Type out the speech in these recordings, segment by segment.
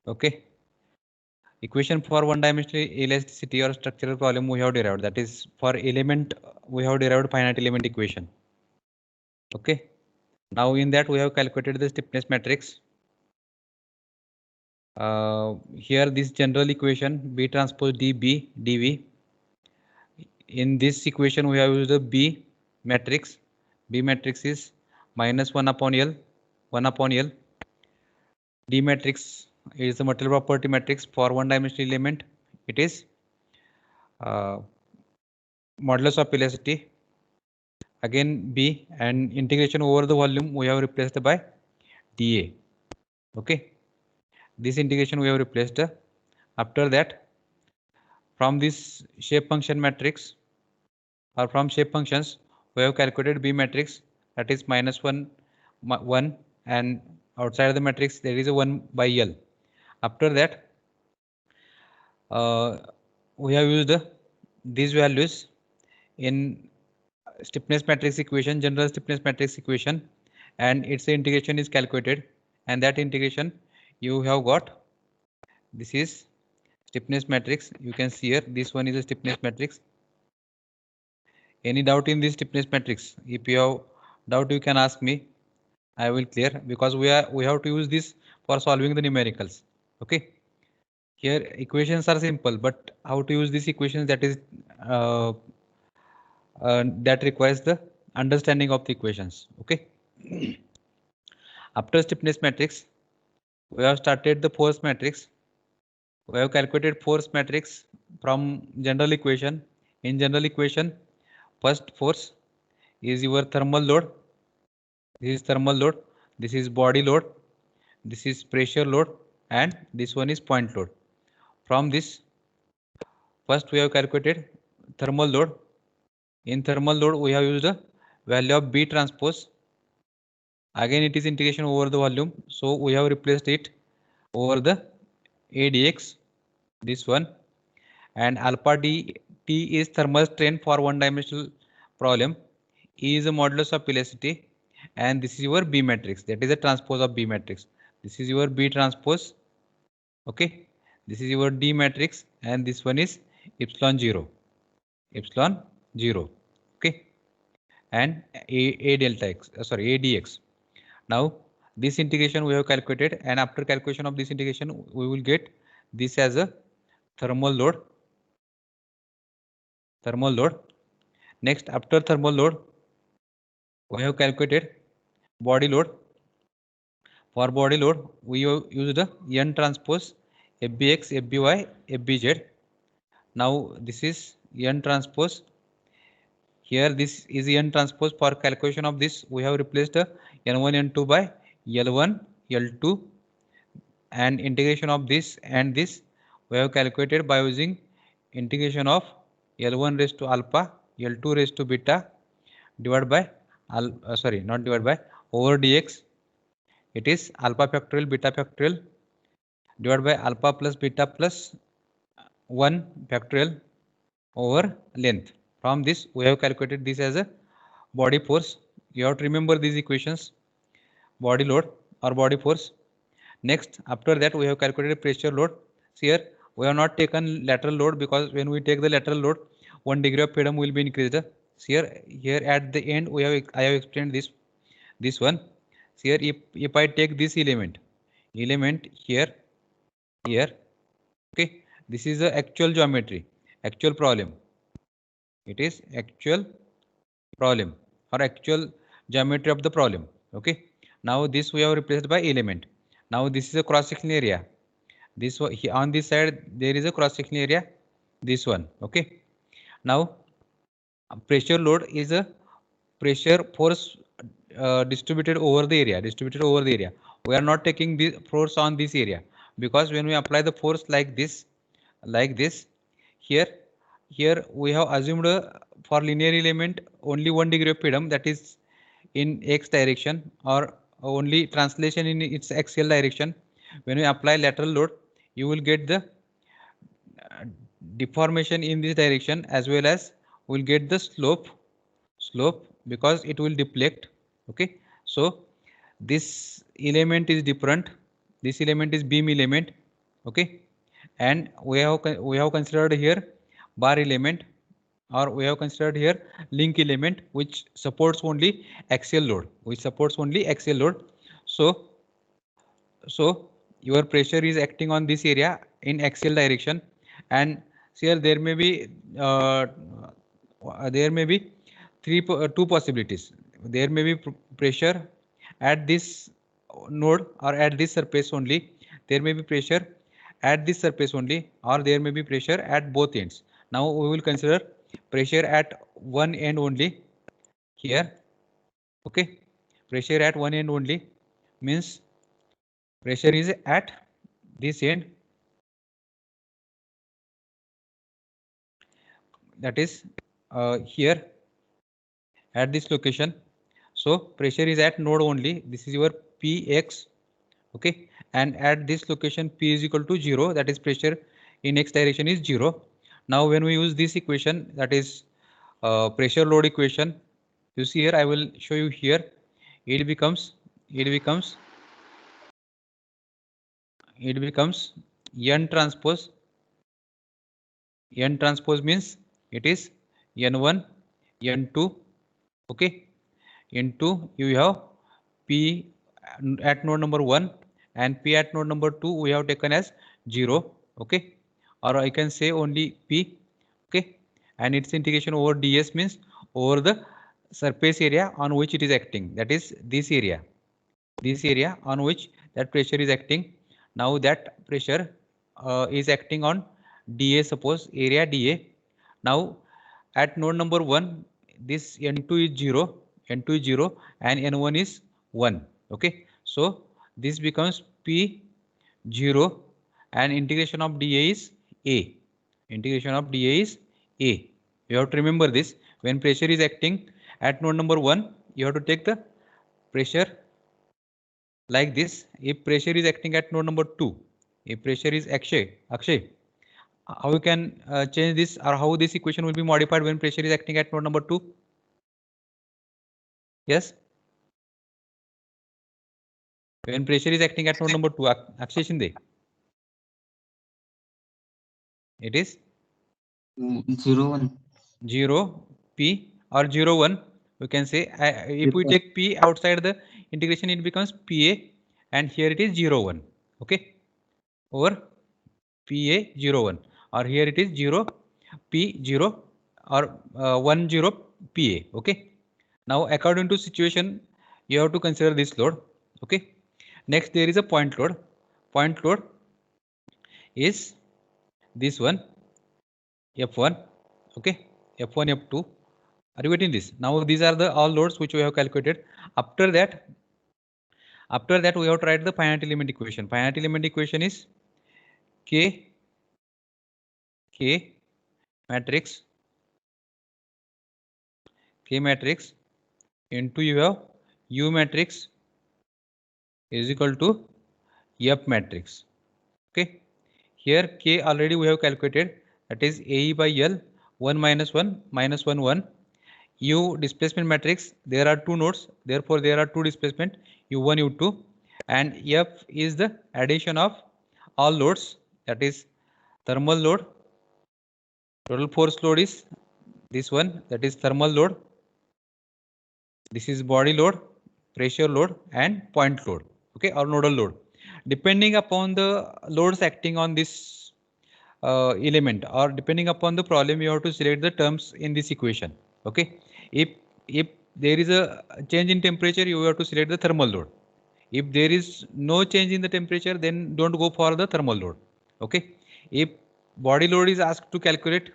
Okay. Equation for one-dimensional elasticity or structural problem we have derived. That is for element we have derived finite element equation. Okay. Now in that we have calculated the stiffness matrix. Here this general equation B transpose dB dV. In this equation we have used the B matrix. B matrix is minus 1 upon L, 1 upon L. D matrix is the material property matrix for one-dimensional element. It is modulus of elasticity. Again B, and integration over the volume we have replaced by dA. Okay. This integration we have replaced. After that, from this shape function matrix or from shape functions, we have calculated B matrix, that is minus 1, 1, and outside the matrix there is a 1 by L. After that, we have used these values in stiffness matrix equation, general stiffness matrix equation, and its integration is calculated, and that integration you have got. This is stiffness matrix. You can see here this one is a stiffness matrix. Any doubt in this stiffness matrix? If you have doubt, you can ask me. I will clear, because we have to use this for solving the numericals. Okay. Here equations are simple, but how to use these equations, that is that requires the understanding of the equations. Okay. After stiffness matrix, we have started the force matrix. We have calculated force matrix from general equation. In general equation, first force is your thermal load. This is thermal load. This is body load. This is pressure load, and this one is point load. From this, first we have calculated thermal load. In thermal load, we have used the value of B transpose. Again, it is integration over the volume, so we have replaced it over the AdX, this one, and alpha d T is thermal strain for one-dimensional problem. E is a modulus of elasticity, and this is your B matrix. That is a transpose of B matrix. This is your B transpose. Okay, this is your D matrix, and this one is epsilon 0, epsilon 0. Okay, and A delta x, sorry, A dx. Now this integration we have calculated, and after calculation of this integration, we will get this as a thermal load. Thermal load. Next, after thermal load, we have calculated body load. For body load, we have used the N transpose FBX, FBY, FBZ. Now this is N transpose. Here this is N transpose. For calculation of this, we have replaced N1, N2 by L1, L2, and integration of this and this we have calculated by using integration of L1 raised to alpha, L2 raised to beta divided by sorry, not divided by, over dx. It is alpha factorial beta factorial divided by alpha plus beta plus 1 factorial over length. From this we have calculated this as a body force. You have to remember these equations: body load or body force. Next, after that, we have calculated pressure load. So here we have not taken lateral load, because when we take the lateral load, 1 degree of freedom will be increased. So here at the end I have explained this one. So here if I take this element here, okay, this is the actual geometry, actual problem. It is actual problem or actual geometry of the problem. Okay. Now this we have replaced by element. Now this is a cross sectional area. This one on this side there is a cross sectional area. This one. Okay. Now pressure load is a pressure force distributed over the area. We are not taking the force on this area, because when we apply the force like this, here we have assumed for linear element only 1 degree of freedom, that is in x direction, or only translation in its axial direction. When we apply lateral load, you will get the deformation in this direction, as well as will get the slope because it will deflect. Okay, so this element is different. This element is beam element. Okay, and we have considered here bar element, or we have considered here link element, which supports only axial load, so your pressure is acting on this area in axial direction, and here there may be uh, two possibilities. There may be pressure at this node or at this surface only. There may be pressure at this surface only, or there may be pressure at both ends. Now we will consider pressure at one end only here. Okay, pressure at one end only means pressure is at this end, that is here at this location. So pressure is at node only. This is your Px. Okay, and at this location P is equal to 0, that is pressure in x direction is 0. Now when we use this equation, that is pressure load equation, you see here, I will show you here, it becomes n transpose. N transpose means it is n1 n2. Okay, into you have P at node number 1 and P at node number 2 we have taken as 0. Okay, or I can say only P. Okay, and its integration over ds means over the surface area on which it is acting, that is this area on which that pressure is acting. Now that pressure is acting on dA, suppose area dA. Now at node number 1 this n2 is 0, and n1 is 1. Okay, so this becomes P 0 and integration of dA is A. You have to remember this. When pressure is acting at node number 1, you have to take the pressure like this. If pressure is acting at node number 2, if pressure is Akshay, how you can change this, or how this equation will be modified when pressure is acting at node number 2? Yes, when pressure is acting at node number 2, Akshay Shinde, it is 0 1 0 P or 0 1. We can say if we take P outside the integration, it becomes PA, and here it is 0 1. Okay, over PA 0 1, or here it is 0 P 0 or 1 0 PA. Okay, now according to situation you have to consider this load. Okay, next there is a point load. Point load is this one, F1. Okay, F1 F2. Are you getting this? Now these are the all loads which we have calculated. After that we have to write the finite element equation. Finite element equation is K matrix into you have U matrix is equal to F matrix. Okay, here K already we have calculated, that is AE by L, 1 minus 1 minus 1 1. U displacement matrix, there are two nodes, therefore there are two displacement U1 U2, and F is the addition of all loads, that is thermal load. Total force load is this one, that is thermal load. This is body load, pressure load, and point load. Okay, or nodal load. Depending upon the loads acting on this element, or depending upon the problem, you have to select the terms in this equation. Okay, if there is a change in temperature, you have to select the thermal load. If there is no change in the temperature, then don't go for the thermal load. Okay, if body load is asked to calculate,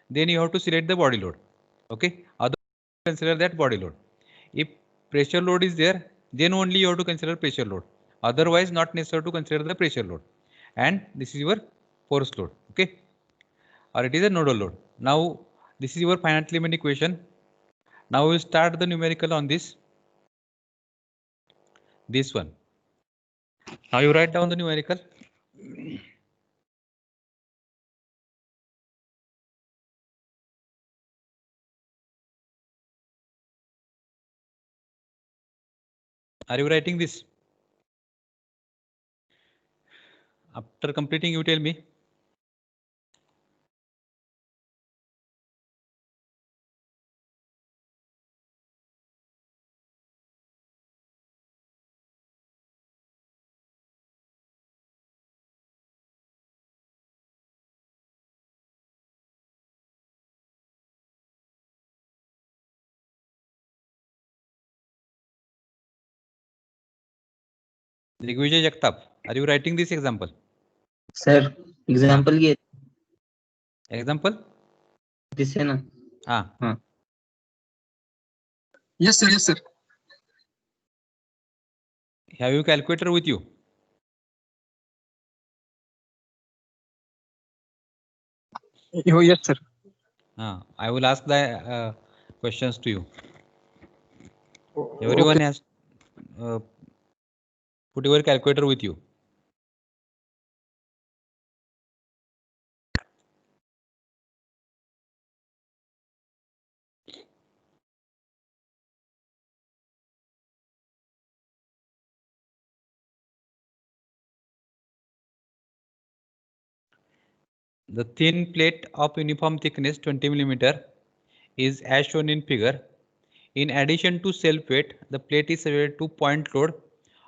then you have to select the body load. Okay, otherwise consider that body load. If pressure load is there, then only you have to consider pressure load. Otherwise, not necessary to consider the pressure load. And this is your force load. Okay, or it is a nodal load. Now this is your finite element equation. Now we will start the numerical on this one. Now you write down the numerical. Are you writing this? After completing, you tell me. Digvijay Jagtap, are you writing this example? Sir, example ये Example? this है ना? हाँ. Yes, sir. Yes, sir. Have you calculator with you? Oh, yes, sir. I will ask the questions to you. Everyone has put your calculator with you. The thin plate of uniform thickness 20 mm is as shown in figure. In addition to self weight, the plate is subject to point load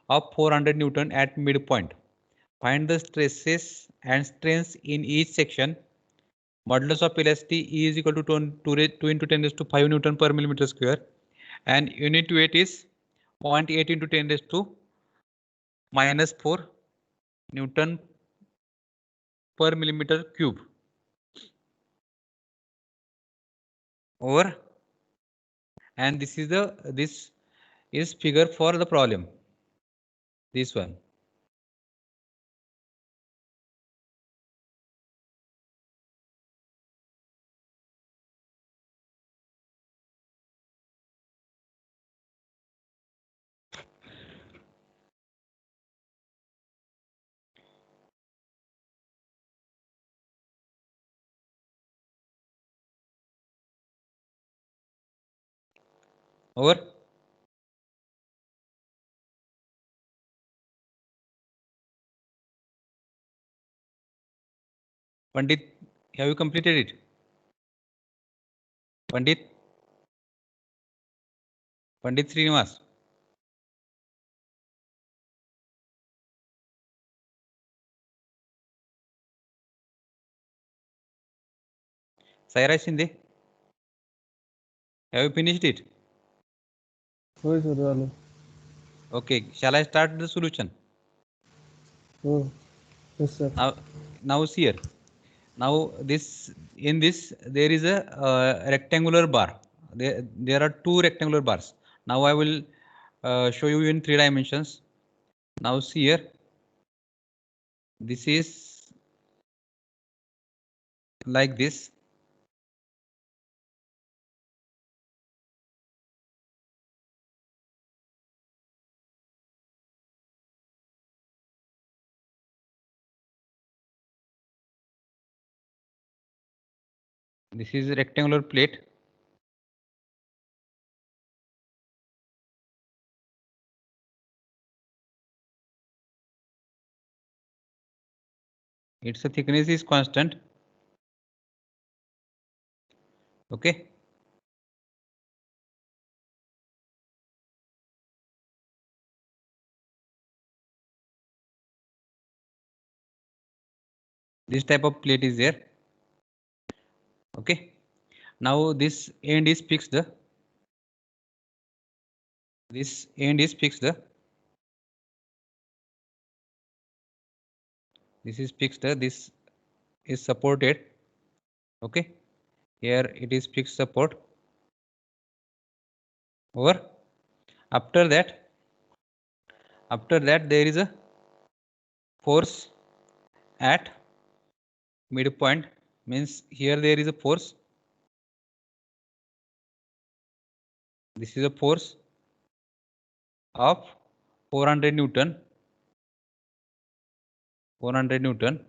of 400 Newton at midpoint. Find the stresses and strains in each section. Modulus of elasticity E is equal to 2 into 10 raised to 5 Newton per millimeter square, and unit weight is 0.8 into 10 raised to minus 4 Newton per millimeter cube. Over, and this is figure for the problem. This one. Over. Pandit, have you completed it? Pandit Srinivas. Saira Shinde, have you finished it? Okay, shall I start the solution? Yes, sir. Now see here. Now in this there is a rectangular bar. There are two rectangular bars. Now I will show you in 3 dimensions. Now see here. This is like this. This is a rectangular plate. Its thickness is constant. Okay. This type of plate is there. Okay. Now this end is fixed. This end is fixed. This is fixed. This is supported. Okay. Here it is fixed support. Over. After that there is a force at midpoint, means here there is a force. This is a force of 400 Newton. 400 Newton.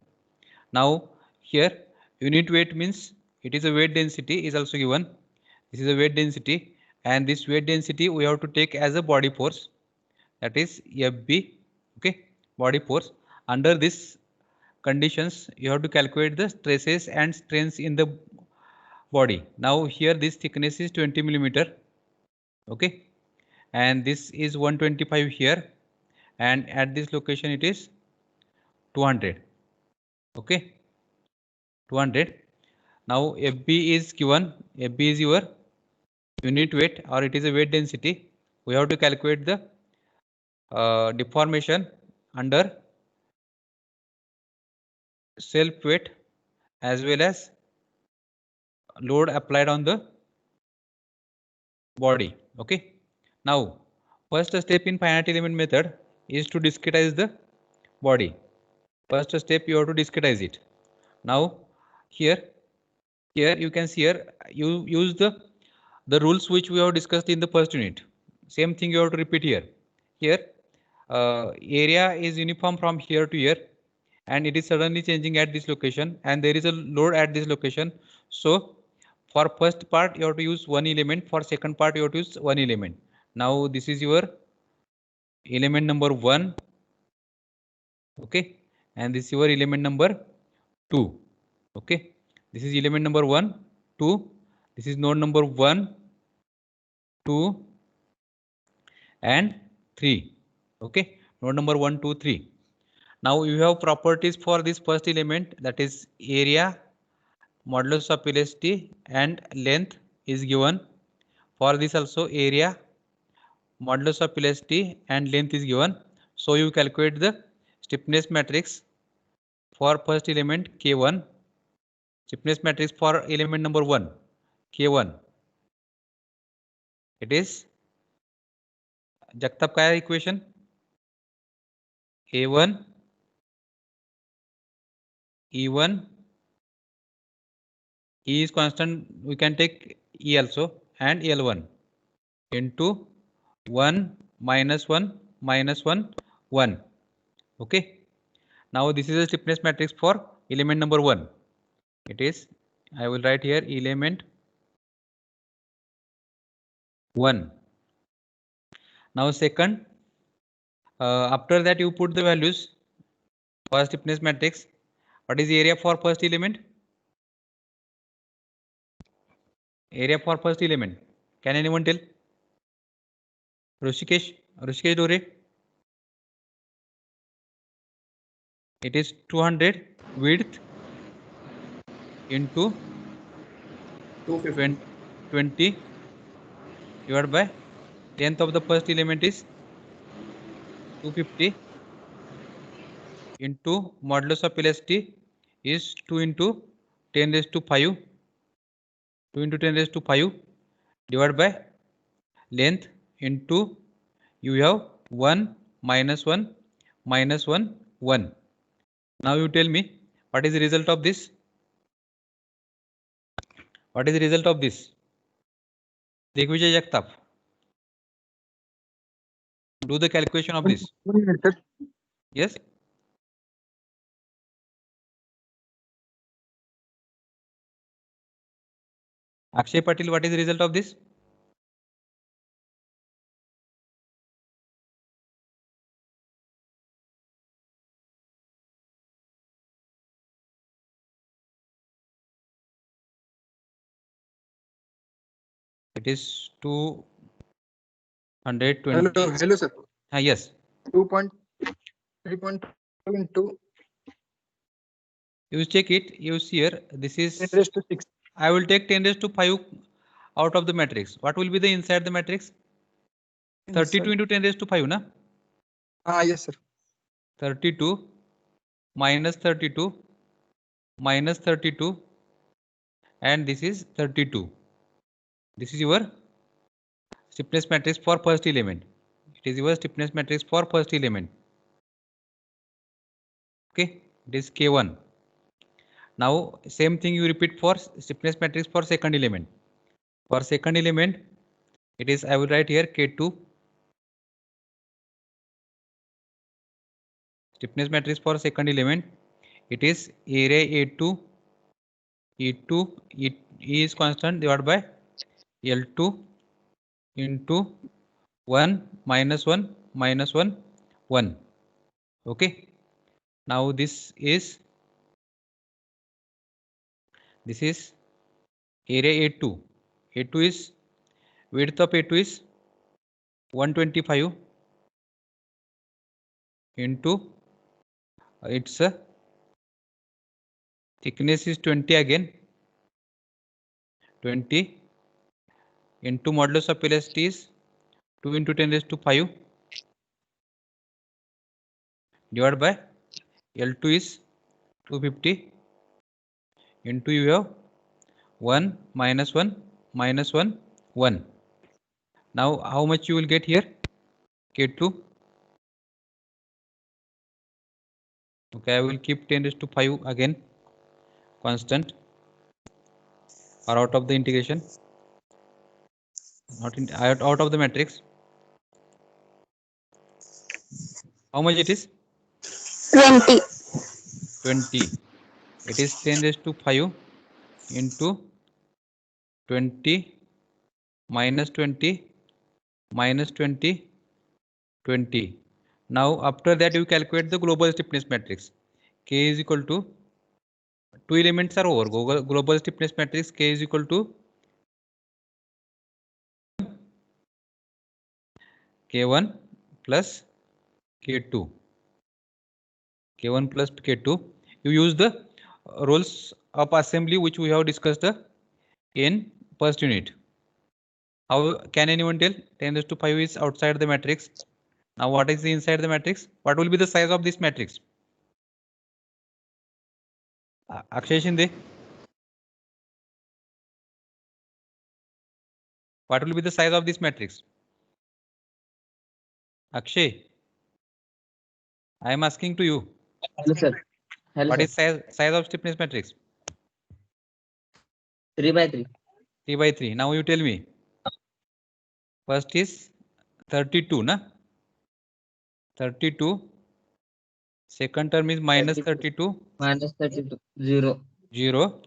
Now here unit weight means it is a weight density is also given. This is a weight density, and this weight density we have to take as a body force, that is FB. Okay, body force. Under this conditions, you have to calculate the stresses and strains in the body. Now here this thickness is 20 millimeter. Okay, and this is 125 here, and at this location it is 200. Okay, 200. Now FB is given. FB is your unit weight, or it is a weight density. We have to calculate the deformation under self weight as well as load applied on the body. Okay. Now, first step in finite element method is to discretize the body. First step you have to discretize it. Now, here you can see here you use the rules which we have discussed in the first unit. Same thing you have to repeat here. Here, area is uniform from here to here, and it is suddenly changing at this location, and there is a load at this location. So for first part you have to use one element, for second part you have to use one element. Now this is your element number 1. Okay, and this is your element number 2. Okay, this is element number 1, 2. This is node number 1, 2 and 3. Okay, node number 1, 2, 3. Now you have properties for this first element, that is area, modulus of elasticity and length is given. For this also area, modulus of elasticity and length is given. So you calculate the stiffness matrix for first element K1, stiffness matrix for element number 1 K1. It is Jagtap Kaya equation A1 E1, E is constant, we can take E also, and L1 into 1 minus 1 minus 1 1. Okay, now this is a stiffness matrix for element number 1. It is, I will write here element 1. Now second, after that you put the values for stiffness matrix. What is the area for first element? Area for first element, can anyone tell? Rushikesh Dore. It is 200 width into 20 divided by length of the first element is 250 into modulus of elasticity is 2 into 10 raised to 5, 2 into 10 raised to 5 divided by length into you have 1 minus 1 minus 1 1. Now you tell me what is the result of this? What is the result of this? Digvijay Jagtap, do the calculation of this. 1 minute, sir. Yes. Akshay Patil, what is the result of this? It is 220. Hello, sir. Yes. 3.2 into You check it. You see here. This 10 is. raised to 6. I will take 10 raised to 5 out of the matrix. What will be the inside the matrix? 32 into 10 raised to 5, na? Yes, sir. 32 minus 32 minus 32, and this is 32. This is your stiffness matrix for first element. It is your stiffness matrix for first element. Okay, it is K1. Now same thing you repeat for stiffness matrix for second element. For second element, it is, I will write here K2. Stiffness matrix for second element, it is area A2, E2, E is constant divided by L2 into 1 minus 1 minus 1 1. Okay, now this is This is area A2. A2 is width of A2 is 125 into its thickness is 20 again. 20 into modulus of elasticity is 2 into 10 raised to 5 divided by L2 is 250 into you have 1 minus 1 minus 1 1. Now how much you will get here? K2. Okay, I will keep 10 raised to 5 again constant or out of the integration, not in, out of the matrix. How much it is? 20. 20. It is 10 raised to 5 into 20 minus 20 minus 20 20. Now after that you calculate the global stiffness matrix. K is equal to, two elements are over. Global stiffness matrix K is equal to K1 plus K2. K1 plus K2. You use the rules of assembly which we have discussed in first unit. How can anyone tell? 10 raised to 5 is outside the matrix. Now what is the inside the matrix? What will be the size of this matrix? Akshay Shinde. What will be the size of this matrix? Akshay, I am asking to you. Hello, sir. Hello, What sir. is size of stiffness matrix? 3 by 3. 3 by 3. Now you tell me. First is 32, na? 32. Second term is minus 32. Minus 32. 0. 0.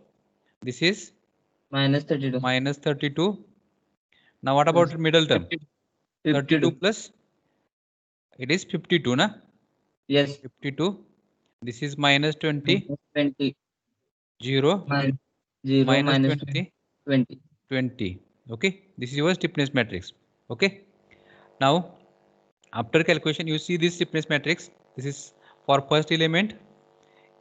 This is Minus 32. minus 32. Now what about middle term? 32 plus. It is 52, na? Yes. 52. This is minus 20. Minus 20. 0. 0 minus minus 20. 20. 20. Okay. This is your stiffness matrix. Okay. Now after calculation you see this stiffness matrix. This is for first element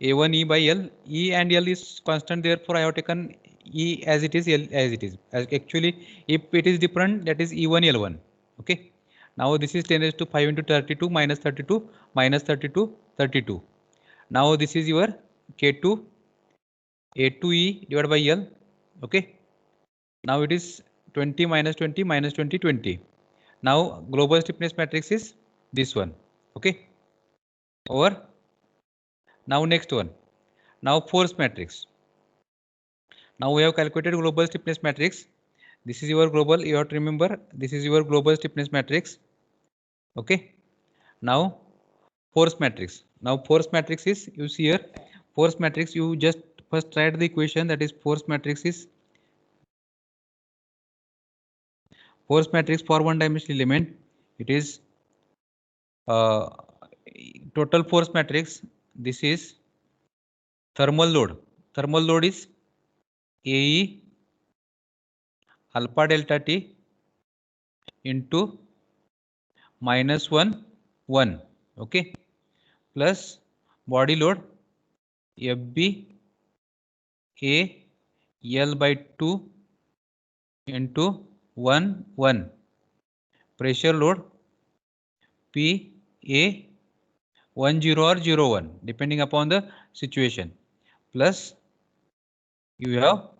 A1 E by L. E and L is constant, therefore I have taken E as it is, L as it is. Actually if it is different, that is E1 L1. Okay. Now this is 10 raised to 5 into 32 minus 32 minus 32 32. Now this is your K2 A2E divided by L. Okay. Now it is 20 minus 20 minus 20 20. Now global stiffness matrix is this one. Okay. Over. Now next one. Now force matrix. Now we have calculated global stiffness matrix. This is your global. You have to remember this is your global stiffness matrix. Okay. Now force matrix. Now force matrix is, you see here, force matrix, you just first write the equation, that is force matrix is, force matrix for one dimensional element, it is total force matrix. This is thermal load. Thermal load is AE alpha delta T into minus 1 1. Okay. Plus body load FB A L by 2 into 1 1. Pressure load P A 10 or 01 depending upon the situation, plus you have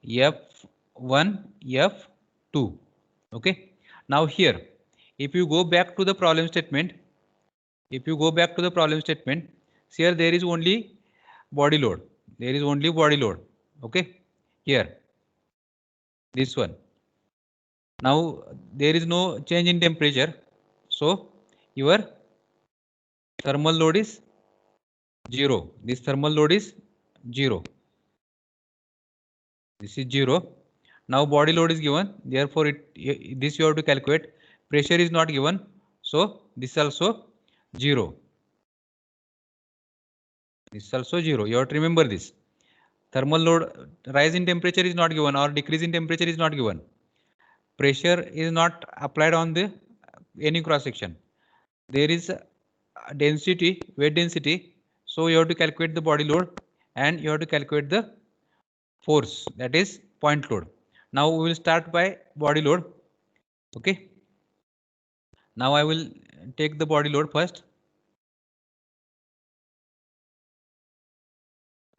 F1 F2. Okay. Now here if you go back to the problem statement, here there is only body load. Okay. Here this one. Now there is no change in temperature, so your thermal load is 0. This thermal load is 0. This is 0. Now body load is given, therefore this you have to calculate. Pressure is not given, so this is also 0. This is also 0. You have to remember this. Thermal load, rise in temperature is not given or decrease in temperature is not given. Pressure is not applied on the any cross section. There is a density, weight density. So you have to calculate the body load and you have to calculate the force, that is point load. Now we will start by body load. Okay. Now I will take the body load first.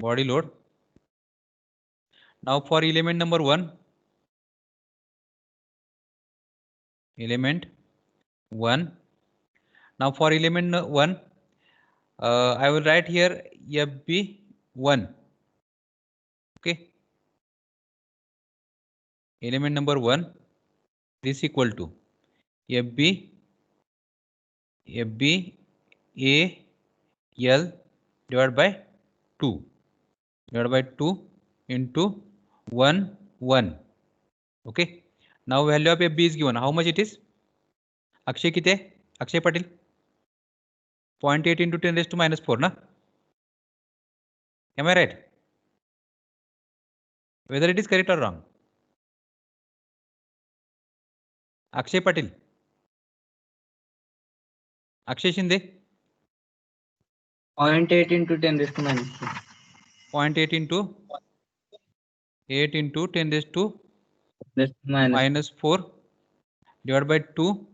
Body load. Now for element number 1. Element 1. Now for element 1, I will write here FB1. Okay. Element number 1 is equal to FB A L divided by 2 into 1 1. Okay. Now value of FB is given. How much it is? Akshay kite? Akshay Patil. 0.8 into 10 raised to minus 4, na? Am I right? Whether it is correct or wrong? Akshay Patil. Akshay Shinde. 0.8 into 10 raised to minus 4. 0.8 into 8 into 10 raised to minus 4 divided by 2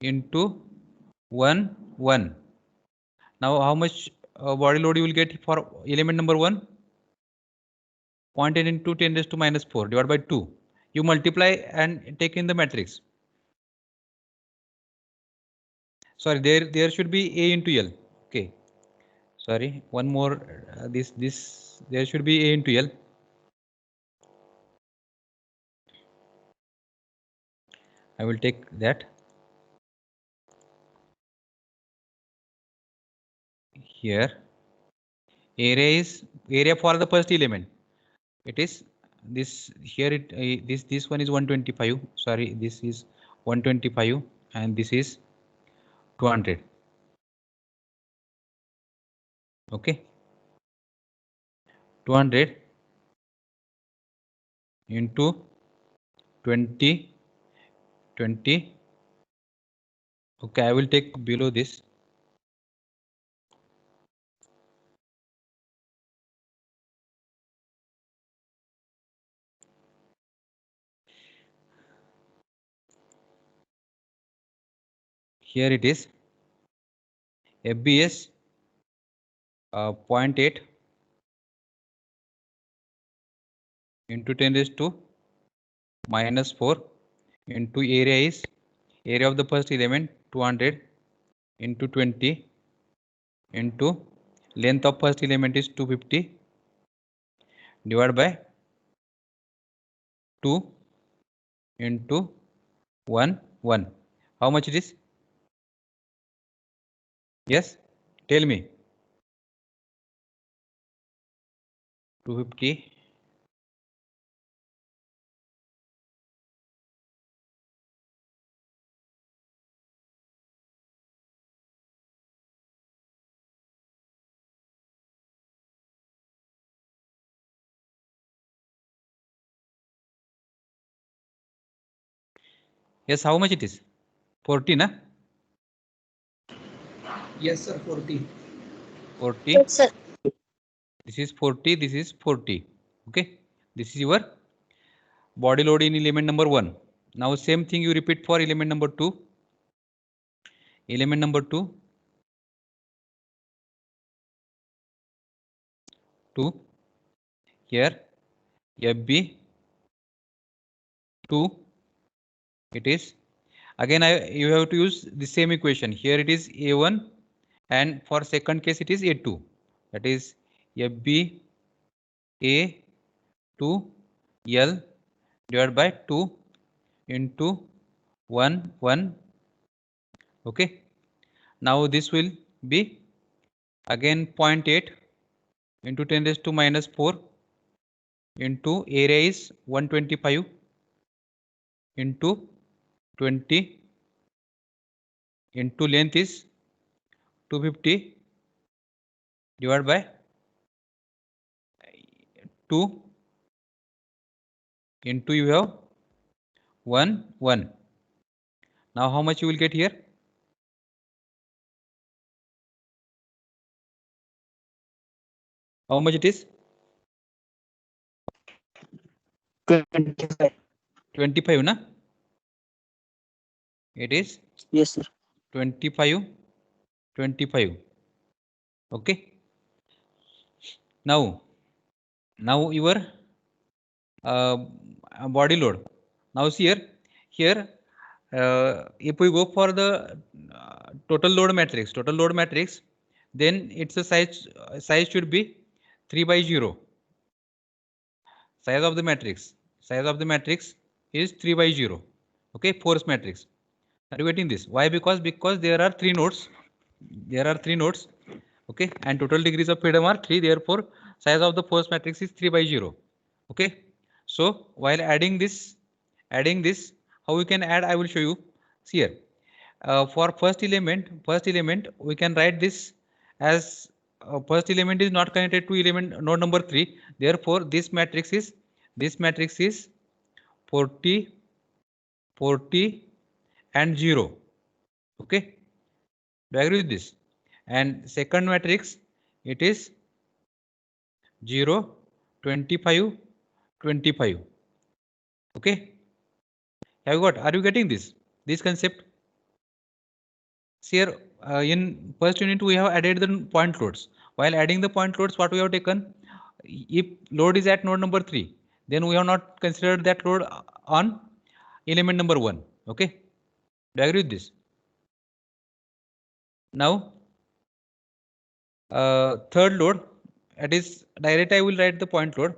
into 1 1. Now how much body load you will get for element number 1? 0.8 into 10 raised to minus 4 divided by 2. You multiply and take in the matrix. Sorry, there should be A into L. Okay. Sorry, one more. This there should be A into L. I will take that. Here. Area for the first element. It is this here. This one is 125. Sorry, this is 125 and this is 200. Okay. 200 into 20. Okay, I will take below this. Here it is. FBS 0.8 into 10 raised to minus 4 into area of the first element 200 into 20 into length of first element is 250 divided by 2 into 1 1. How much it is? Yes, tell me. 250 yes, how much it is? 40, na? Yes, sir. 40. 40. Yes, sir. This is 40. This is 40. Okay. This is your body load in element number 1. Now same thing you repeat for element number 2. Element number 2. 2. Here FB 2. It is. Again, you have to use the same equation. Here it is A1 and for second case it is A2. That is FB A2 L divided by 2 into 1 1. Okay. Now this will be again 0.8 into 10 raised to minus 4 into area is 125 into 20 into length is 250 divided by 2 into you have 1 1. Now how much you will get here? How much it is? 25. 25 na? It is Yes, sir. 25 25. Okay. Now your body load. Now see here if we go for the total load matrix, then its a size should be 3/0. Size of the matrix is 3/0. Okay, force matrix. Are you getting this? Why? Because there are three nodes. Okay, and total degrees of freedom are 3. Therefore, size of the force matrix is 3/0. Okay. So while adding this, how we can add? I will show you. See here. For first element, we can write this as first element is not connected to element node number 3. Therefore, this matrix is 40, 40, and 0. Okay. Do you agree with this? And second matrix, it is 0, 25, 25. Okay. Have you got? Are you getting this concept? See here, in first unit we have added the point loads. While adding the point loads, what we have taken? If load is at node number 3, then we have not considered that load on element number 1. Okay. Do you agree with this? Now, third load, that is direct. I will write the point load.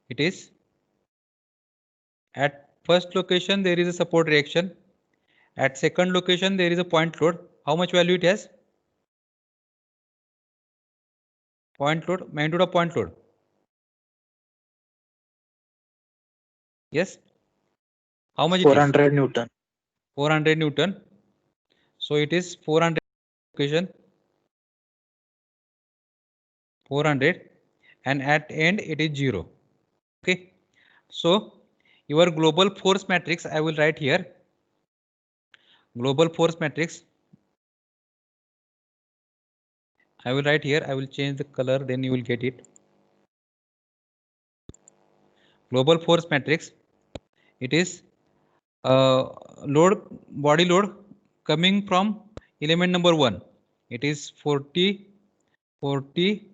It is at first location there is a support reaction. At second location there is a point load. How much value it has? Point load, magnitude of point load. Yes. How much it is? 400 Newton. 400 Newton. So it is 400 location. 400, and at end it is 0. Okay. So your global force matrix I will write here. Global force matrix. I will write here. I will change the color, then you will get it. Global force matrix. It is body load coming from element number 1. It is 40, 40,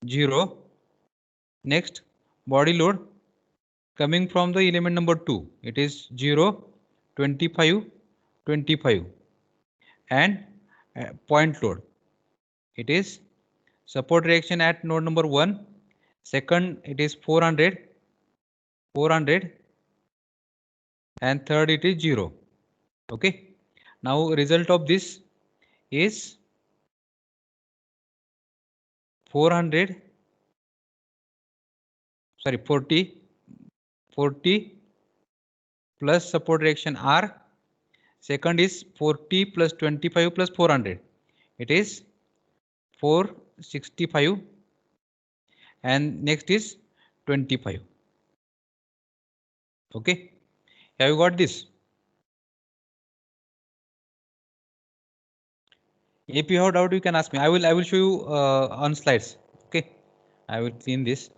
0. Next, body load coming from the element number 2. It is 0, 25, 25. And point load. It is support reaction at node number 1. Second, it is 400, 400. And third, it is 0. Okay. Now, result of this is 40 plus support reaction R. Second is 40 plus 25 plus 400. It is 465. And next is 25. Okay. Have you got this? If you have doubt, you can ask me. I will show you on slides. Okay. I will clean this.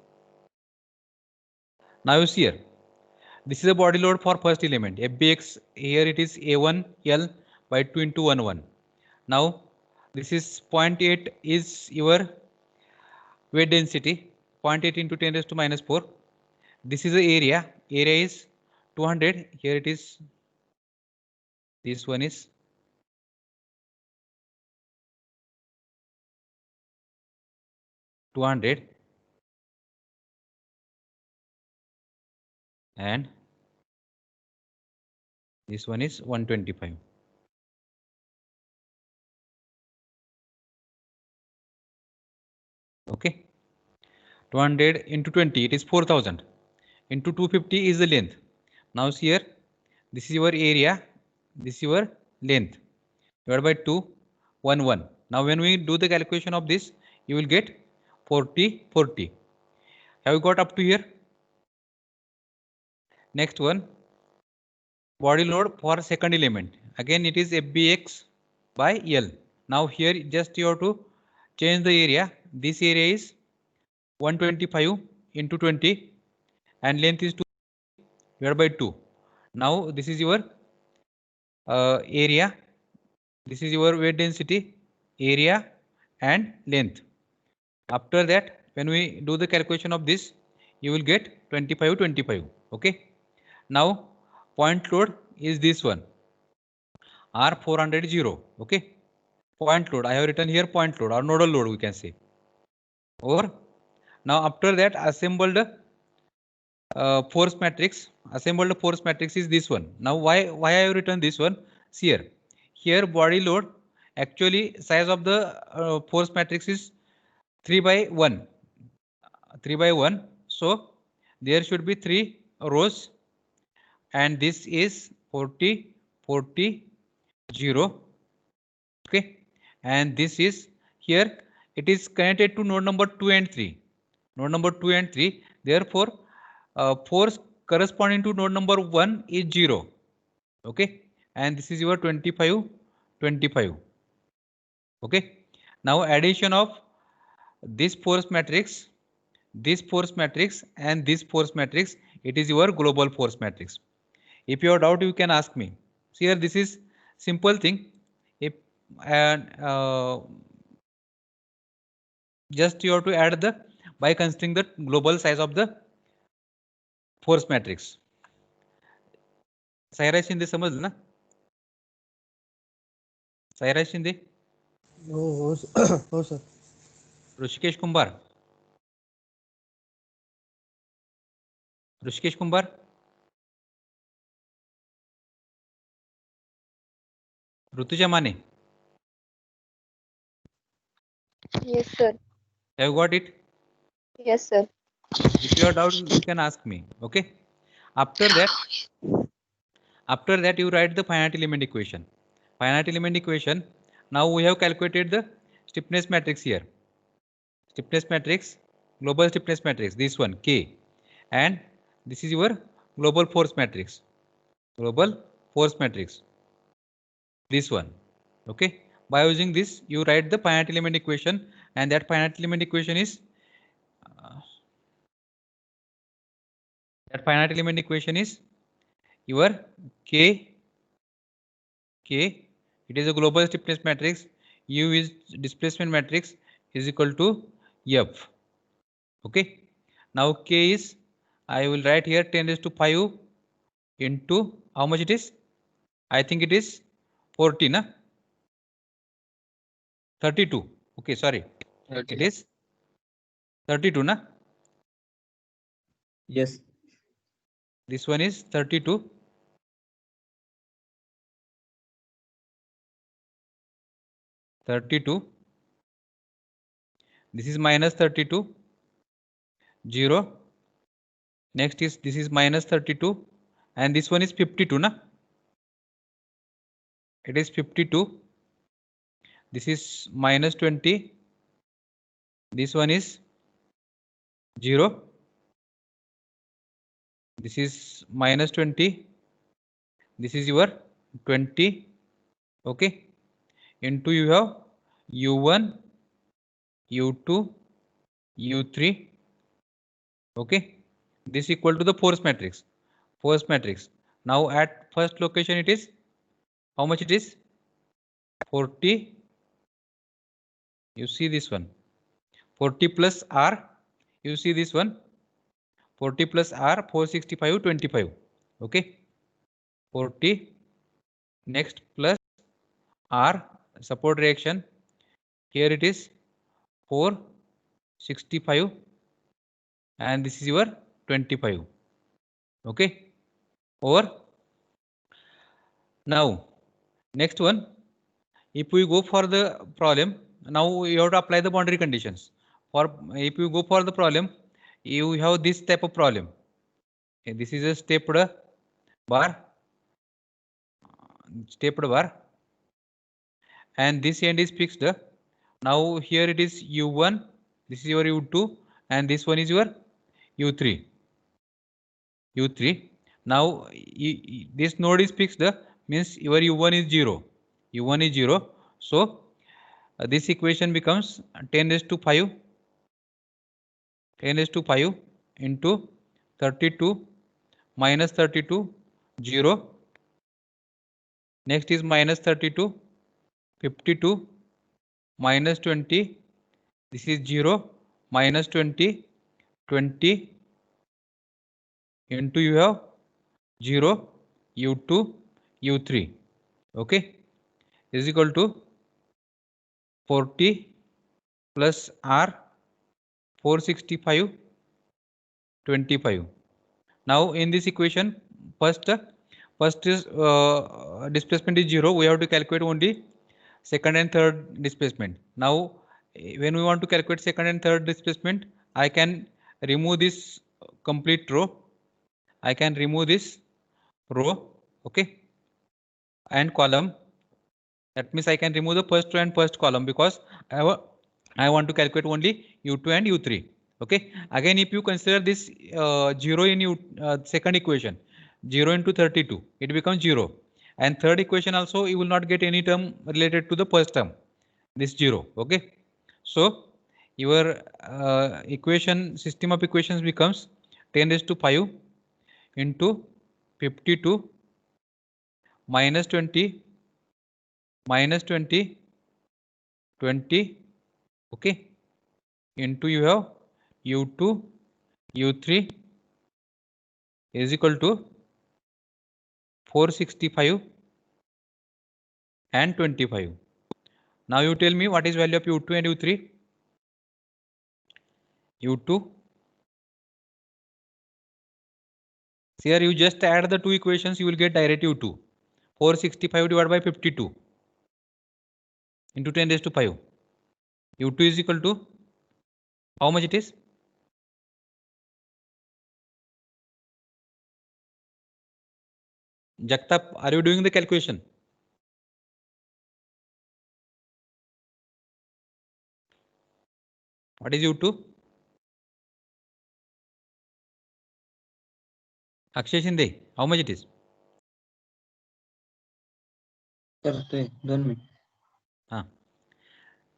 Now you see here. This is a body load for first element. FBX here it is A1L by 2 into 1 1. Now this is 0.8 is your weight density. 0.8 into 10 raised to minus 4. This is the area. Area is 200. Here it is. This one is 200. And this one is 125. Okay. 200 into 20, it is 4000. Into 250 is the length. Now see here, this is your area, this is your length. Divided by 2, 1 1. Now when we do the calculation of this, you will get 40 40. Have you got up to here? Next one, body load for second element. Again it is FBX by L. Now here just you have to change the area. This area is 125 into 20 and length is 2 divided by 2. Now this is your area, this is your weight density, area and length. After that, when we do the calculation of this, you will get 25 25. Okay. Now point load is this one, R400 0. Okay. Point load, I have written here point load or nodal load we can say. Or now after that assembled force matrix, assembled force matrix is this one. Now why I have written this one? See here body load, actually size of the force matrix is 3 by 1, 3 by 1. So there should be 3 rows and this is 40 40 0. Okay, and this is here it is connected to node number 2 and 3, node number 2 and 3. Therefore force corresponding to node number 1 is 0. Okay, and this is your 25 25. Okay, now addition of this force matrix, this force matrix and this force matrix, it is your global force matrix. If you have doubt, you can ask me. See here, this is simple thing. If and just you have to add the by considering the global size of the force matrix. Saira Shinde समजलं ना? सायरा शिंदे, हो sir. Rishikesh कुंभार, ऋषिकेश कुंभार, ऋतुजा माने. Yes, sir. Have you got it? Yes, sir. If you have doubt, you can ask me. Okay. After that you write the finite element equation. Finite element equation. Now we have calculated the stiffness matrix here. Stiffness matrix, global stiffness matrix, this one K, and this is your global force matrix. Global force matrix, this one. Okay. By using this, you write the finite element equation, and that finite element equation is your K. It is a global stiffness matrix. U is displacement matrix is equal to F. Okay. Now K is, I will write here 10 raised to 5 into how much it is? I think it is 40, na? 32. Okay, sorry. 30. It is 32, na? Yes. This one is 32. This is minus 32. 0. Next is this is minus 32, and this one is 52, na? It is 52. This is minus 20. This one is 0. This is minus 20. This is your 20. Okay. Into you have U1, U2, U3. Okay. This equal to the force matrix. Force matrix. Now at first location it is how much it is? 40. You see this one. 40 plus R. You see this one. 40 plus R, 465, 25. Okay. 40. Next plus R, support reaction. Here it is 465 and this is your 25. Okay. Over. Now next one, if we go for the problem, now you have to apply the boundary conditions. For if you go for the problem, you have this type of problem. Okay, this is a stepped bar, and this end is fixed. Now here it is u1, this is your u2, and this one is your u3. Now this node is fixed, means your u1 is 0. u1 is 0. So this equation becomes 10 raised to 5 into 32 minus 32 0. Next is minus 32, 52 minus 20, this is 0, minus 20, 20 into you have 0, u2, u3, okay, is equal to 40 plus r 465 25. Now in this equation, first is displacement is 0. We have to calculate only second and third displacement. Now when we want to calculate second and third displacement, I can remove this complete row. I can remove this row, okay, and column. That means I can remove the first row and first column, because I want to calculate only u2 and u3. Okay. Again, if you consider this 0 in second equation, 0 into 32, it becomes 0. And third equation also, you will not get any term related to the first term, this 0. Okay. So your equation, system of equations becomes 10 raised to 5 into 52 minus 20 minus 20 20, okay, into you have u2 u3 is equal to 465 and 25. Now you tell me what is value of u2 and u3. u2, here you just add the two equations, you will get direct u2. 465 divided by 52 into 10 raised to 5. u2 is equal to how much it is? Jagtap, are you doing the calculation? What is u2? Akshay Shinde, how much it is? Sir, 2 minutes.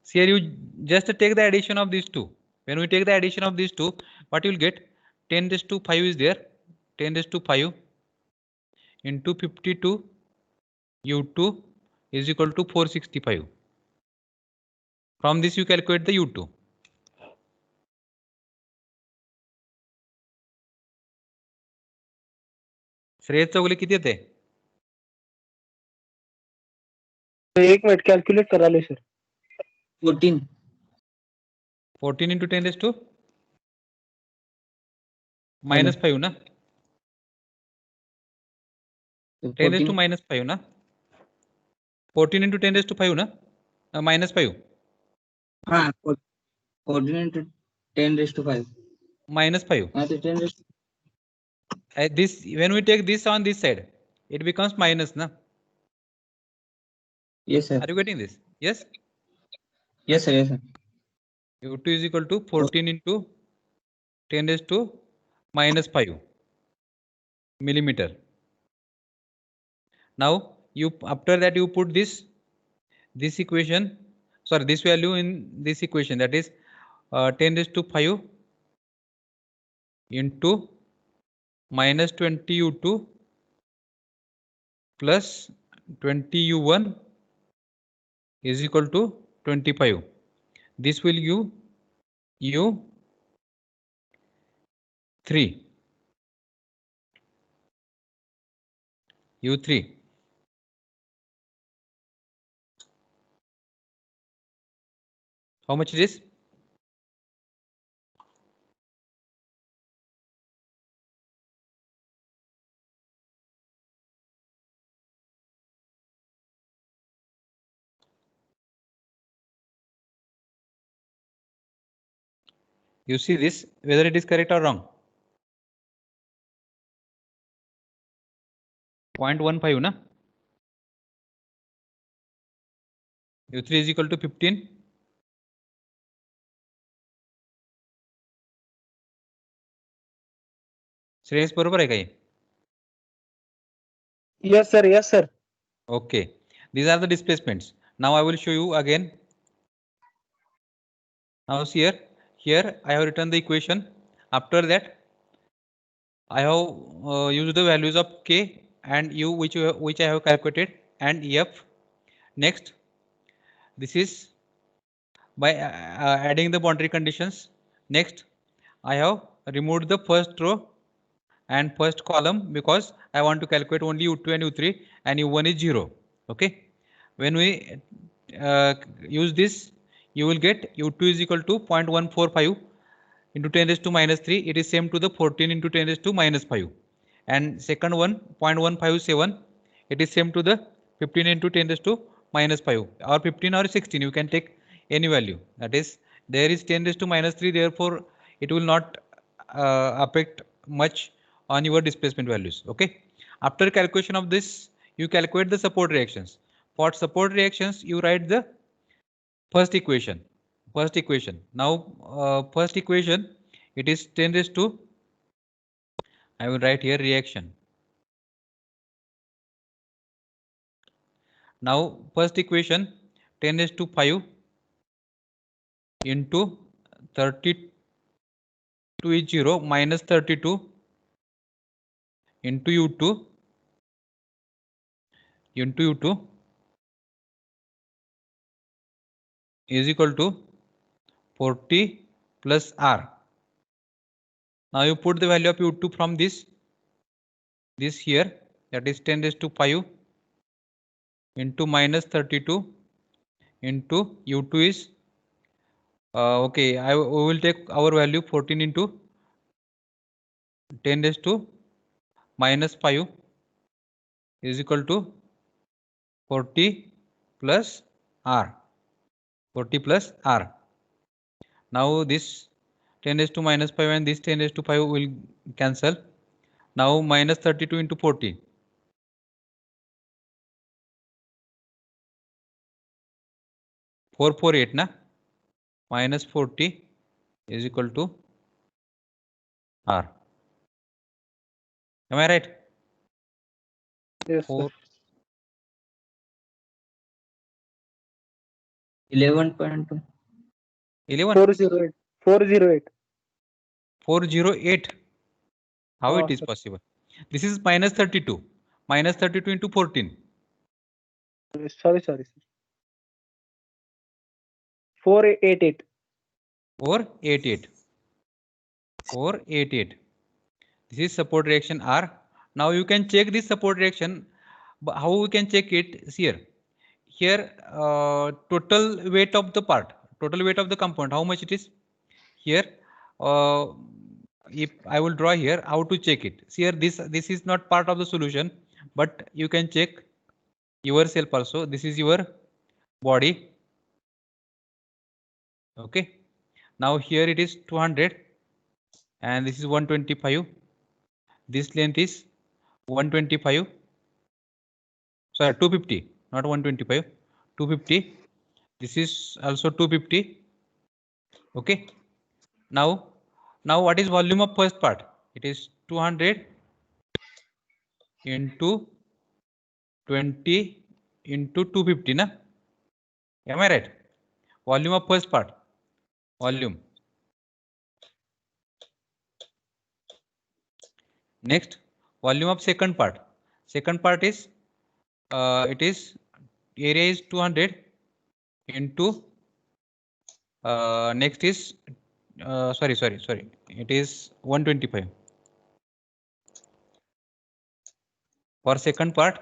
So here you just take the addition of these two. When we take the addition of these two, what you will get? 10 raised to 5 is there. 10 raised to 5 into 52 u2 is equal to 465. From this you calculate the u2. Shreyas Chougule किती येते? 1 minute calculate करायला sir. 14. 14 into 10 raised to minus 5 ना? 10 raised to minus 5 ना? 14 into 10 raised to 5 ना? Minus 5. हाँ, 14 into 10 raised to 5. Minus 5. हाँ, तो 10 raised to This, when we take this on this side, it becomes minus na? Yes, sir. Are you getting this? Yes. Yes, sir. Yes, sir. u2 is equal to 14 into 10 raised to minus 5 millimeter. Now you, after that you put this equation, sorry, this value in this equation, that is 10 raised to 5 into minus 20 u2 plus 20 u1 is equal to 25. This will give u3. u3. How much it is? You see this, whether it is correct or wrong. 0.15 na? U3 is equal to 15. Shreyas बरोबर आहे का हे? Yes, sir. Yes, sir. Okay, these are the displacements. Now I will show you again. Now see here I have written the equation. After that I have used the values of k and u which I have calculated, and f. Next, this is by adding the boundary conditions. Next, I have removed the first row and first column because I want to calculate only u2 and u3, and u1 is 0. Okay, when we use this, you will get u2 is equal to 0.145 into 10 raised to minus 3. It is same to the 14 into 10 raised to minus 5. And second one, 0.157, it is same to the 15 into 10 raised to minus 5, or 15 or 16. You can take any value. That is, there is 10 raised to minus 3, therefore it will not affect much on your displacement values. Okay, after calculation of this, you calculate the support reactions. For support reactions, you write the first equation. Now first equation, it is 10 raised to, I will write here reaction. Now first equation, 10 raised to 5 into 32 is 0 minus 32 into u2 is equal to 40 plus r. Now you put the value of u2 from this here, that is 10 raised to 5 into minus 32 into u2 is okay, we will take our value 14 into 10 raised to minus 5 is equal to 40 plus r. 40 plus r. Now this 10 raised to minus 5 and this 10 raised to 5 will cancel. Now minus 32 into 40. 448 na, minus 40 is equal to r. Am I right? Yes, sir. 11.2. 11 408. 408. 408. How it is sir. possible? This is minus 32. Minus 32 into 14. Sorry, sir. 488. 488. 488. This is support reaction R. Now you can check this support reaction. But how we can check it? See here. Here total weight of the part, total weight of the component, how much it is? Here if I will draw here how to check it. See here, this is not part of the solution, but you can check yourself also. This is your body. Okay, now here it is 200 and this is 125. This length is 125. Sorry, 250, not 125. 250. This is also 250. Okay. Now what is volume of first part? It is 200 into 20 into 250 na? Am I right? Volume of first part. Volume. Next, volume of second part. Second part is it is area is 200 into next is sorry, it is 125. For second part,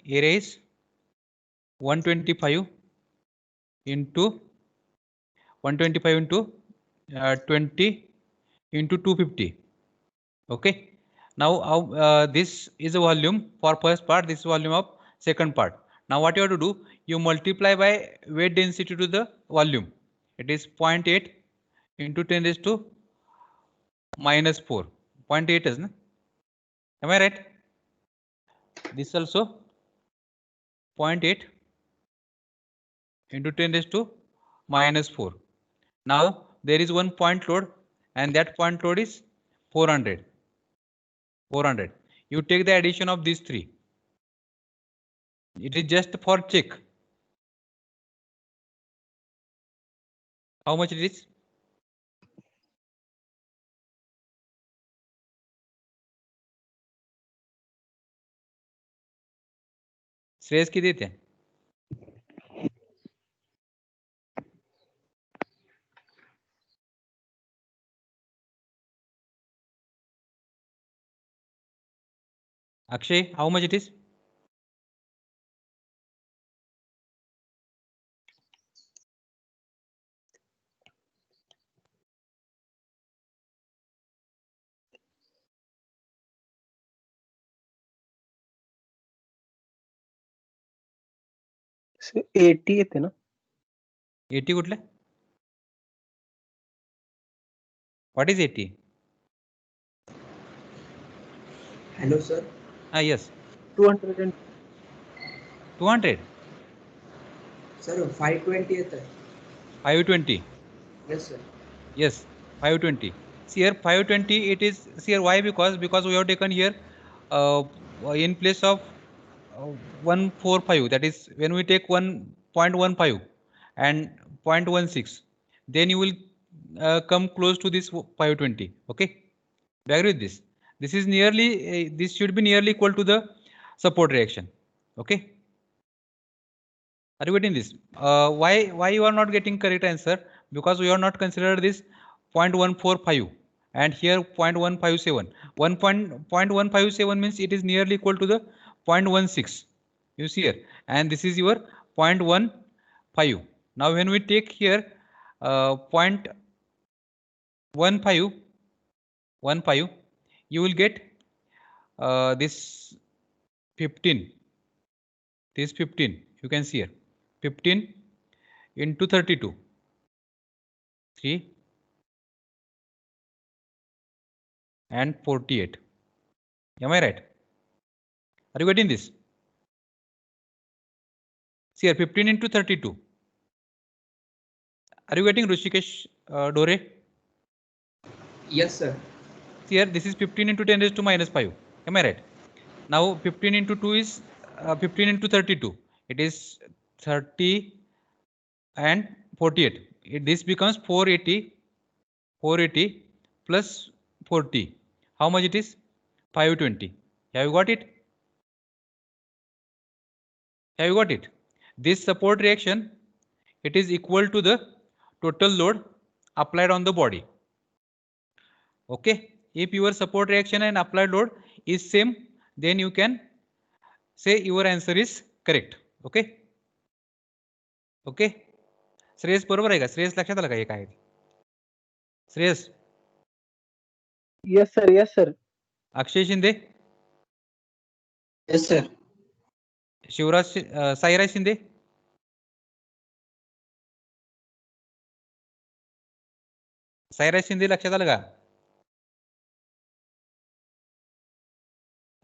area is 125 into 20 into 250. Okay. Now this is a volume for first part. This is volume of second part. Now what you have to do? You multiply by weight density to the volume. It is 0.8 into 10 raised to minus 4. 0.8 is na? Am I right? This also 0.8 into 10 raised to minus 4. Now there is one point load and that point load is 400. 400. You take the addition of these three. It is just for check. How much it is? Shreyas किती येते? Akshay, how much it is? So 80 येते ना? 80 कुठले? What is 80? Hello, sir. Yes. 200 and 200. Sir, 520 येत आहे. 520. Yes, sir. Yes, 520. See here 520 it is, see here why? Because we have taken here in place of 145, that is when we take 1.15 and 0.16, then you will come close to this 520. Okay, do you agree with this? This is nearly this should be nearly equal to the support reaction. Okay, are you getting this? Why you are not getting correct answer? Because we are not considered this 0.145 and here 0.157. 0.157 means it is nearly equal to the 0.16. You see here, and this is your 0.15. Now when we take here 0.15, you will get this 15. This 15 you can see here, 15 into 32, 3 and 48. Am I right? Are you getting this? See here, 15 into 32. Are you getting, Rushikesh Dore? Yes, sir. See here, this is 15 into 10 raised to minus 5. Am I right? Now 15 into 2 is 15 into 32. It is 30 and 48. This becomes 480 plus 40. How much it is? 520. Have you got it? Have you got it? This support reaction, it is equal to the total load applied on the body. Okay, if your support reaction and applied load is same, then you can say your answer is correct. Okay, okay. Shreyas बरोबर आहे का? श्रेयस लक्षात आलं का हे काय? Shreyas. yes sir, yes sir. Akshay Shinde. Yes, sir. Shivraj Sairaj Shinde. Sairaj Shinde लक्षात आलं का?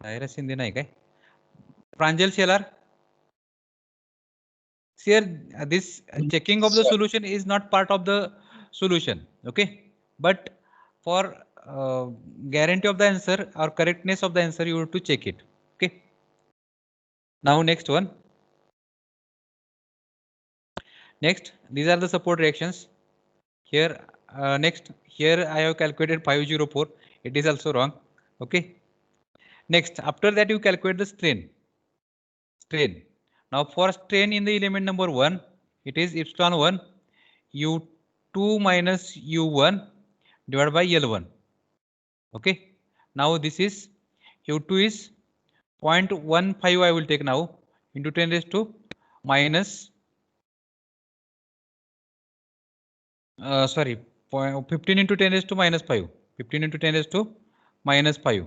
साईराज शिंदे नाही काय? प्रांजल Shelar. Here this checking of the solution is not part of the solution. Okay, but for guarantee of the answer or correctness of the answer, you have to check it. Okay, now next one. Next, these are the support reactions. Here next, here I have calculated 504. It is also wrong. Okay, next, after that you calculate the strain. Now for strain in the element number 1, it is epsilon 1 U2 minus U1 divided by L1. Okay, now this is U2 is 0.15 I will take now into 10 raised to minus 15 into 10 raised to minus 5. 15 into 10 raised to minus 5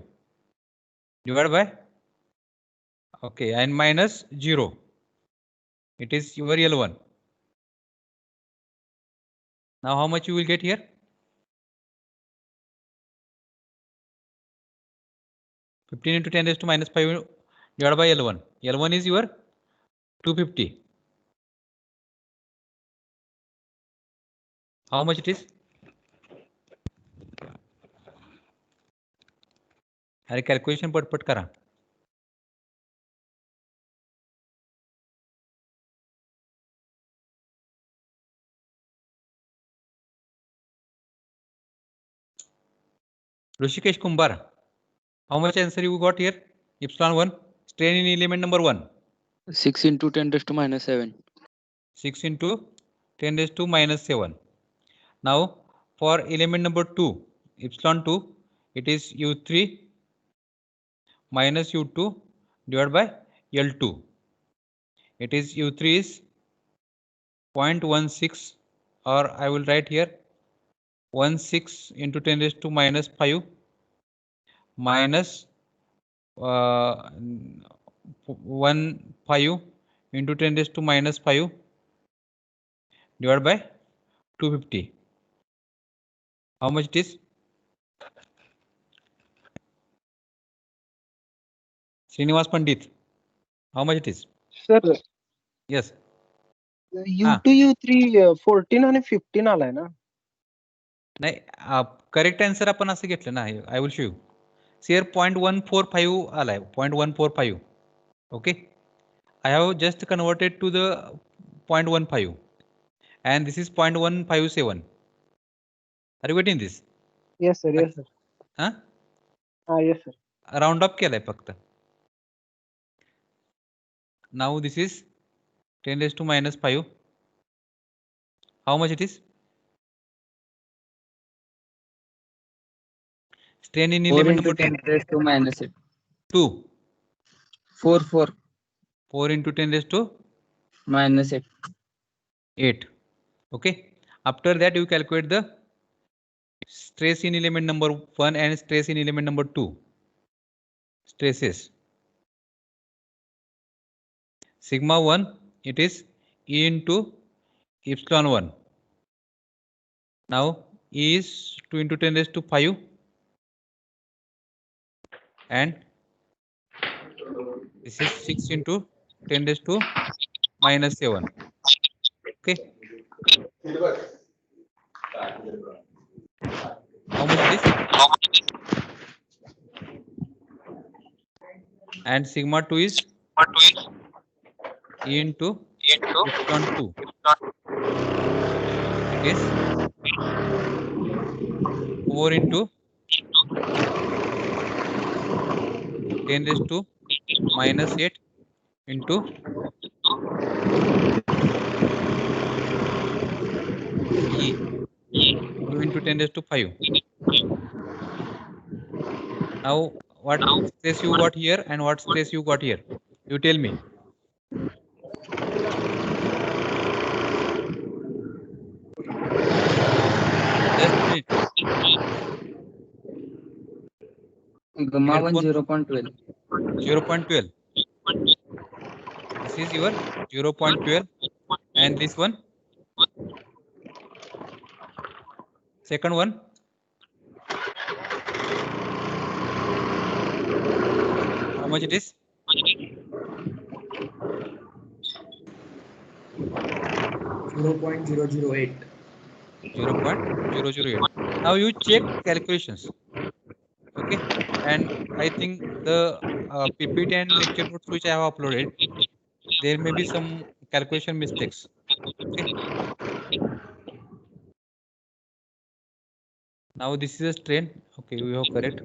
divided by, okay, and minus 0. It is your L1. Now how much you will get here? 15 into 10 raised to minus 5 divided by L1. L1 is your 250. How much it is? अरे calculation पटपट करा. Rishikesh Kumbar, how much answer you got here? Epsilon 1, strain in element number 1. 6 into 10 raised to minus 7. 6 into 10 raised to minus 7. Now for element number 2, epsilon 2, it is U3 minus U2 divided by L2. It is U3 is 0.16, or I will write here 16 into 10 raised to minus 5 minus 15 into 10 raised to minus 5 divided by 250. How much it is? Srinivas Pandit, how much it is? Sir Yes. U2 U3 14 आणि 15 आलाय ना. नाही, correct answer आपण असं घेतलं ना. I will show you. Here 0.145 आलाय, 0.145. Okay, I have just converted to the 0.15 and this is 0.157. Are you getting this? Yes sir, yes sir. Huh? Yes sir. Round up केलाय फक्त. Now this is 10 raised to minus 5. How much it is? Strain in 4 element into number 10 raised to minus 8. 2. 4 4 into 10 raised to minus 8. 8. Okay. After that you calculate the stress in element number 1 and stress in element number 2. Stresses. Sigma 1, it is E into epsilon 1. Now E is 2 into 10 raised to 5 and this is 6 into 10 raised to minus 7. Okay. How much it is? And sigma 2 is E into epsilon 2. It is 4 into 10 raised to minus 8 into E 2 into 10 raised to 5. Now what stress you got here and what stress you got here? You tell me. Just a minute. Gamma Here, 1 0.12. 0.12. This is your 0.12 and this one. Second one. How much it is? 0.008. 0.008. Now you check calculations. Okay, and I think the PPT and lecture notes which I have uploaded, there may be some calculation mistakes. Okay. Now this is a strain. Okay, we have correct.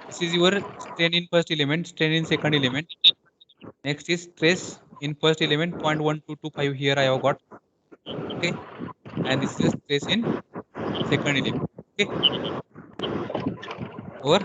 This is your strain in first element, strain in second element. Next is stress in first element 0.1225 here I have got. Okay, and this is stress in second element. Okay, over.